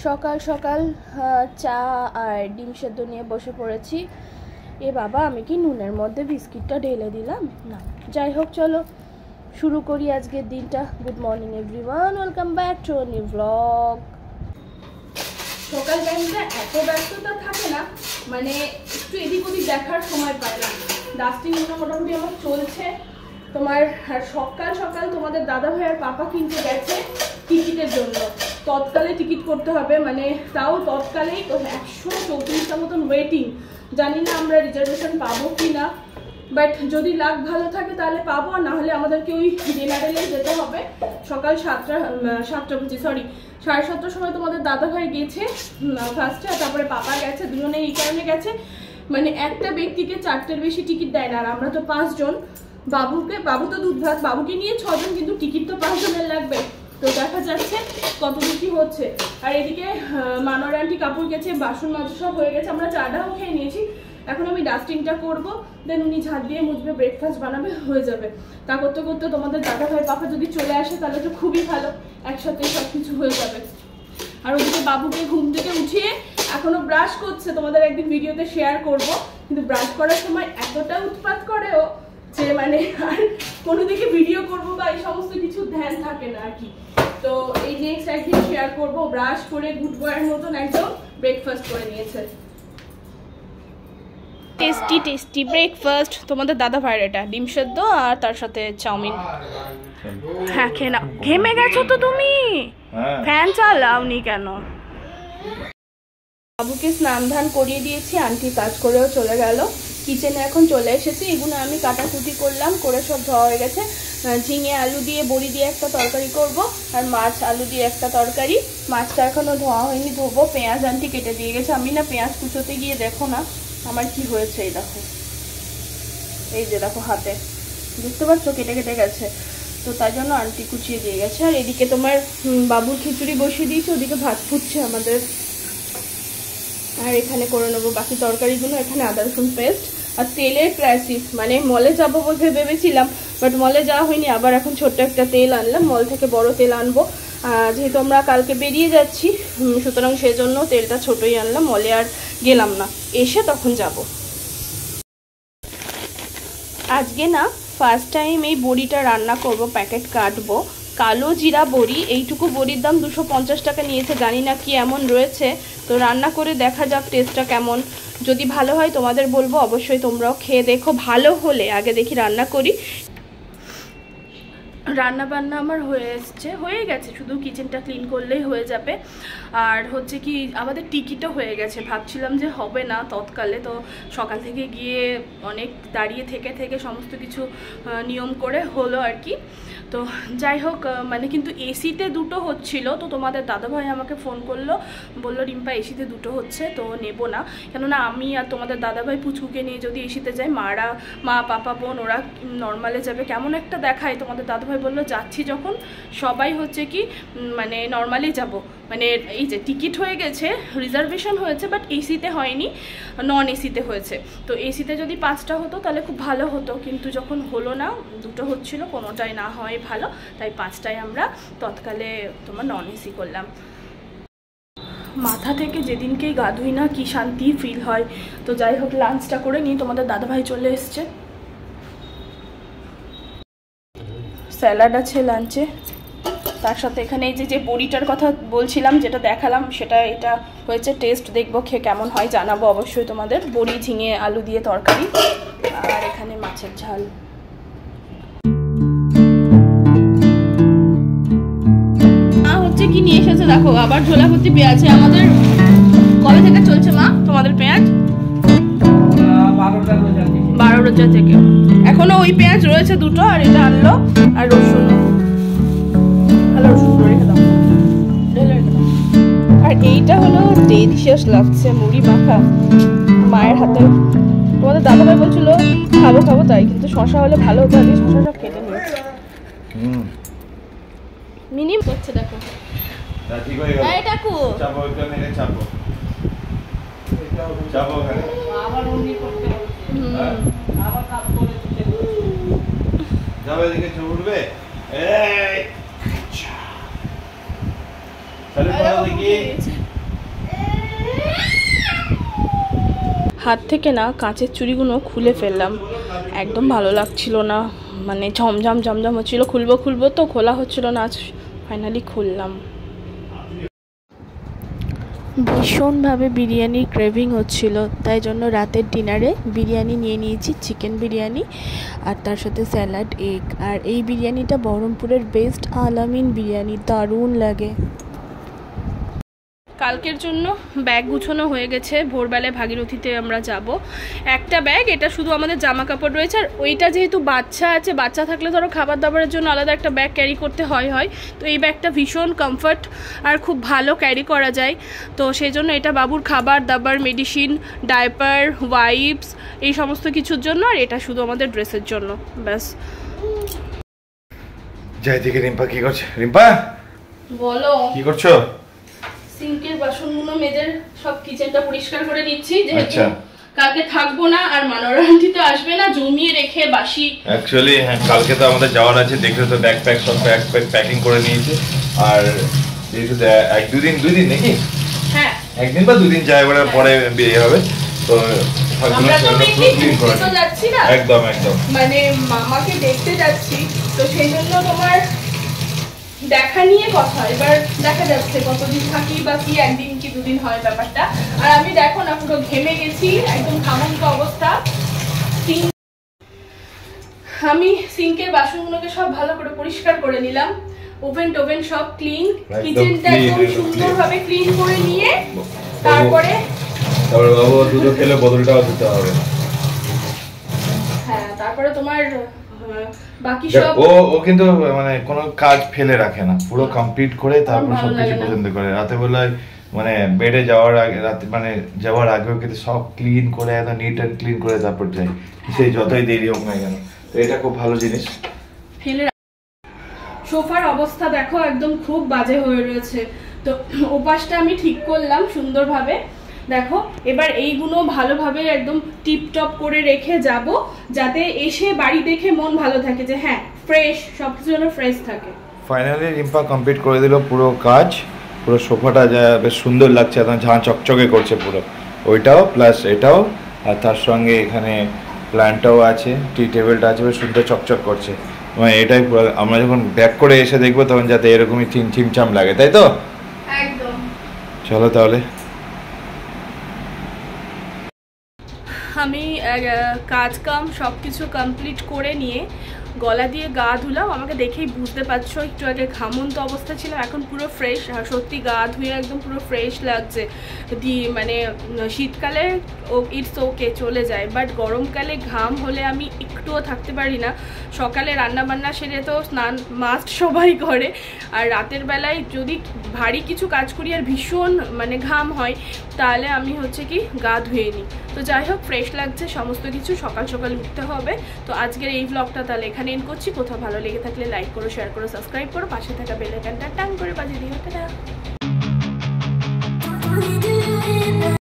সকাল সকাল চা আর ডিম সেদ্ধ নিয়ে বসে পড়েছি। এ বাবা, আমি কি নুনের মধ্যে বিস্কিটটা ঢেলে দিলাম? না, যাই হোক, চলো শুরু করি আজকের দিনটা। Good morning everyone, welcome back to a new blog. সকাল টাইমটা এত ব্যস্ততা থাকে না, মানে একটু এদিক ওদিক দেখার সময় পায় না। ডাস্টিং মোটামুটি আমার চলছে তোমার। আর সকাল সকাল তোমাদের দাদা ভাই আর পাপা কিনতে গেছে টিকিটের জন্য। তৎকালে টিকিট করতে হবে, মানে তাও তৎকালেই 134টা মতন ওয়েটিং। জানি না আমরা রিজার্ভেশন পাবো কি না, বাট যদি লাক ভালো থাকে তাহলে পাবো, আর না হলে আমাদেরকে ওই জেনারেলে যেতে হবে। সকাল 7:30 সময় তোমাদের দাদা ভাই গেছে ফার্স্টে, আর তারপরে পাপা গেছে। দুজনে এই কারণে গেছে, মানে একটা ব্যক্তিকে 4টের বেশি টিকিট দেয় না, আর আমরা তো 5 জন। বাবু তো দুধ ভাত, বাবুকে নিয়ে 6 জন, কিন্তু টিকিট তো 5 জনের লাগবে। তো দেখা যাচ্ছে কত কি হচ্ছে। আর এদিকে মানোয়ার আন্টি কাপড় গেছে, বাসন মাজা সব হয়ে গেছে, আমরা চাটাও খেয়ে নিয়েছি। এখন আমি ডাস্টিংটা করবো, দেন উনি ঝাড় দিয়ে মুছবে, ব্রেকফাস্ট বানাবে, হয়ে যাবে। তা করতে করতে তোমাদের দাদা ভাই পাপা যদি চলে আসে তাহলে তো খুবই ভালো, একসাথে সব কিছু হয়ে যাবে। আর ওদিকে বাবুকে ঘুম থেকে উঠিয়ে এখনো ব্রাশ করছে, তোমাদের একদিন ভিডিওতে শেয়ার করব। কিন্তু ব্রাশ করার সময় এতটা উৎপাত করে ও যে মানে আর কোনো দিকে ভিডিও করবো বা এই সমস্ত কিছু ধ্যান থাকে না আর কি। তো এই নেক্সট একদিন শেয়ার করবো, ব্রাশ করে গুড বয়ের মতন একদম ব্রেকফাস্ট করে নিয়েছে। টেস্টি টেস্টি ব্রেকফাস্ট তোমাদের দাদা ভাইয়ের, এটা ডিম সেদ্ধ আর তার সাথে চাউমিন। হ্যাঁ, খেয়ে নাও। ঘেমে গেছো তো তুমি, ফ্যান চালাওনি কেন? বাবুকে স্নান ধান করিয়ে দিয়েছি, আন্টি কাজ করেও চলে গেল। কিচেনে এখন চলে এসেছি, এগুলো আমি কাটাকুটি করলাম, করে সব ধোয়া হয়ে গেছে। ঝিঙে আলু দিয়ে বড়ি দিয়ে একটা তরকারি করব, আর মাছ আলু দিয়ে একটা তরকারি। মাছটা এখনো ধোয়া হয়নি, ধোবো। পেঁয়াজ আন্টি কেটে দিয়ে গেছে। আমি না পেঁয়াজ কুচোতে গিয়ে দেখো না আমার কি হয়েছে, এই দেখো, এই যে দেখো হাতে, বুঝতে পারছো কেটে কেটে গেছে। তো তাই জন্য আন্টি কুচিয়ে দিয়ে গেছে। আর এদিকে তোমার বাবুর খিচুড়ি বসিয়ে দিয়েছে, ওদিকে ভাত ফুটছে আমাদের। আর এখানে করে নেবো বাকি তরকারিগুলো। এখানে আদা রসুন পেস্ট আর তেলের ক্রাইসিস, মানে মলে যাবো বলতে ভেবেছিলাম, বাট মলে যাওয়া হয়নি। আবার এখন ছোট্ট একটা তেল আনলাম, মল থেকে বড় তেল আনবো যেহেতু আমরা কালকে বেরিয়ে যাচ্ছি, সুতরাং সেজন্য তেলটা ছোটই আনলাম, মলে আর গেলাম না, এসে তখন যাব। আজকে না ফার্স্ট টাইম এই বড়িটা রান্না করব, প্যাকেট কাটবো। কালো জিরা বড়ি, এইটুকু বড়ির দাম 250 টাকা নিয়েছে, জানি না কি এমন রয়েছে। তো রান্না করে দেখা যাক টেস্টটা কেমন। যদি ভালো হয় তোমাদের বলবো, অবশ্যই তোমরাও খেয়ে দেখো। ভালো হলে আগে দেখি রান্না করি। রান্না বান্না আমার হয়ে গেছে, শুধু কিচেনটা ক্লিন করলেই হয়ে যাবে। আর হচ্ছে কি, আমাদের টিকিটও হয়ে গেছে। ভাবছিলাম যে হবে না তৎকালে, তো সকাল থেকে গিয়ে অনেক দাঁড়িয়ে থেকে সমস্ত কিছু নিয়ম করে হলো আর কি। তো যাই হোক, মানে কিন্তু এসিতে দুটো হচ্ছিল। তো তোমাদের দাদাভাই আমাকে ফোন করলো, বললো রিম্পা এসিতে দুটো হচ্ছে, তো নেবো না। কেননা আমি আর তোমাদের দাদাভাই পুচকুকে নিয়ে যদি এসিতে যাই, মা পাপা বোন ওরা নর্মালে যাবে, কেমন একটা দেখায়। তোমাদের দাদাভাই বললো যাচ্ছি যখন সবাই হচ্ছে কি মানে নর্মালি যাব, মানে এই যে টিকিট হয়ে গেছে, রিজার্ভেশন হয়েছে, বাট এসিতে হয়নি, নন এসিতে হয়েছে। তো এসিতে যদি 5টা হতো তাহলে খুব ভালো হতো, কিন্তু যখন হলো না, দুটো হচ্ছিল, কোনোটাই না হয় ভালো, তাই 5টায় আমরা তৎকালে তোমার নন এসি করলাম। মাথা থেকে যেদিনকেই গা ধুই না কি শান্তি ফিল হয়। তো যাই হোক, লাঞ্চটা করে নিই। তোমাদের দাদাভাই চলে এসছে, স্যালাড আছে লাঞ্চে, তার সাথে এখানে এই যে বড়িটার কথা বলছিলাম, যেটা দেখালাম, সেটা এটা হয়েছে। টেস্ট দেখবো, খেয়ে কেমন হয় জানাবো অবশ্যই তোমাদের। বড়ি ঝিঙে আলু দিয়ে তরকারি, আর এখানে মাছের ঝাল। হচ্ছে কি নিয়ে এসেছে দেখো, আবার ঝোলা ভর্তি পেঁয়াজ। আমাদের কবে থেকে চলছে মা তোমাদের পেঁয়াজ? 12 রোজা থেকে। এখনো ওই পেঁয়াজ রয়েছে দুটো, আর এটা আনলো, আর রসুন, ভালো রসুন রেখে দাও, আর এইটা হলো ডেলিশিয়াস লাগছে মুড়ি মাখা মায়ের হাতে। তোমাদের দাদাভাই বলছিল খাবো তাই, কিন্তু শশা হলে ভালো হতো, আগে শশা সব কেটে নিয়েছে। মিনিম করছে দেখো, হাত থেকে না কাঁচের চুড়িগুলো খুলে ফেললাম, একদম ভালো লাগছিল না, মানে ঝমঝম ঝমঝম হচ্ছিলো, খুলবো তো খোলা হচ্ছিল না, আজ ফাইনালি খুললাম। ভীষণভাবে বিরিয়ানির ক্রেভিং হচ্ছিল, তাই জন্য রাতের ডিনারে বিরিয়ানি নিয়ে নিয়েছি, চিকেন বিরিয়ানি আর তার সাথে স্যালাড, এগ। আর এই বিরিয়ানিটা বহরমপুরের বেস্ট আলামিন বিরিয়ানি, দারুণ লাগে। কালকের জন্য ব্যাগ গুছানো হয়ে গেছে, ভোরবেলায় ভাগীরথীতে আমরা যাব। একটা ব্যাগ, এটা শুধু আমাদের জামা কাপড় রয়েছে, আর ওইটা যেহেতু বাচ্চা আছে, বাচ্চা থাকলে ধরো খাবার দাবারের জন্য আলাদা একটা ব্যাগ ক্যারি করতে হয়, তো এই ব্যাগটা ভীষণ কমফর্ট আর খুব ভালো ক্যারি করা যায়, তো সেই জন্য এটা বাবুর খাবার দাবার, মেডিসিন, ডাইপার, ওয়াইপস এই সমস্ত কিছুর জন্য, আর এটা শুধু আমাদের ড্রেসের জন্য, ব্যাস। যাই দিকে রিম্পা কি করছে? রিম্পা বলো কি করছো? সিঙ্কের বাসনগুলো মেজে সব কিচেনটা পরিষ্কার করে নিচ্ছি, যেহেতু কালকে থাকবো না আর মানোরা আন্টি তো আসবে না, জমিয়ে রেখে বাসি। অ্যাকচুয়ালি হ্যাঁ, কালকে তো আমাদের যাওয়ার আছে, দেখলে তো ব্যাকপ্যাক সব ব্যাকপ্যাক প্যাকিং করে নিয়েছে, আর যেহেতু দুই দিন নাকি, হ্যাঁ একদিন বা দুদিন যায় পরে বিয়ে হবে, তো একদম মানে মামাকে দেখতে যাচ্ছি, তো সেই জন্য তোমার দেখা নিয়ে কথা, এবার দেখা যাচ্ছে কতদিন থাকি বা কি, একদিন কি দুদিন হয় ব্যাপারটা। আর আমি দেখো না পুরো ঘেমে গেছি, একদম ঘামন্ত অবস্থা। আমি সিঙ্কের বাসনগুলোকে সব ভালো করে পরিষ্কার করে নিলাম, ওভেন সব ক্লিন, কিচেনটা একদম সুন্দরভাবে ক্লিন করে নিয়ে তারপরে বাবু দুধ খেলে বোতলটাও দিতে হবে। হ্যাঁ, তারপরে তোমার বাকি সব ও কিন্তু মানে কোনো কাজ ফেলে রাখে না, পুরো কমপ্লিট করে তারপর সবকিছু পছন্দ করে। রাতে বেলায় মানে বেডে যাওয়ার আগে, রাতে মানে যাওয়ার আগেও কিন্তু সব ক্লিন করে, একদম নিট এন্ড ক্লিন করে তারপর যাই, সেই যতই দেরি হোক না কেন। তো এটা খুব ভালো জিনিস। ফেলে সোফার অবস্থা দেখো একদম খুব বাজে হয়ে রয়েছে, তো ওপাশটা আমি ঠিক করলাম সুন্দরভাবে। দেখো এবার এইগুলো ভালোভাবে একদম টিপটপ করে রেখে যাব, যাতে এসে বাড়ি দেখে মন ভালো থাকে, যে হ্যাঁ ফ্রেশ, সবকিছু যেন ফ্রেশ থাকে। ফাইনালি রিম্পা কমপ্লিট করে দিল পুরো কাজ, পুরো সোফাটা যা বেশ সুন্দর লাগছে, একদম ঝাঁ চকচকে করছে পুরো, ওইটাও প্লাস এটাও, আর তার সঙ্গে এখানে প্ল্যান্টটাও আছে, টি টেবিলটা আছে, বেশ সুন্দর চকচক করছে। মানে এটাই পুরো, আমরা যখন ব্যাক করে এসে দেখবো তখন যাতে এরকমই চিমচাম লাগে, তাই তো? একদম। চলো তাহলে। আমি কাজ কাম সব কিছু কমপ্লিট করে নিয়ে গলা দিয়ে গা ধুলাম, আমাকে দেখেই বুঝতে পারছো একটু আগে ঘামন্ত অবস্থা ছিল, এখন পুরো ফ্রেশ, আর সত্যি গা ধুয়ে একদম পুরো ফ্রেশ লাগছে। মানে শীতকালে ইটস ওকে চলে যায়, বাট গরমকালে ঘাম হলে আমি একটুও থাকতে পারি না। সকালে রান্নাবান্না সেরে তো স্নান মাস্ট সবাই করে, আর রাতের বেলায় যদি ভারী কিছু কাজ করি আর ভীষণ মানে ঘাম হয়, তাহলে আমি হচ্ছে কি গা ধুয়ে নিই। তো যাই হোক, ফ্রেশ লাগছে সমস্ত কিছু, সকাল সকাল উঠতে হবে। তো আজকের এই ব্লগটা তাহলে এখানে এন্ড করছি। কোথাও ভালো লেগে থাকলে লাইক করো, শেয়ার করো, সাবস্ক্রাইব করো, পাশে থাকা বেল আইকনটা টাং করে বাজিয়ে দিও। টাটা।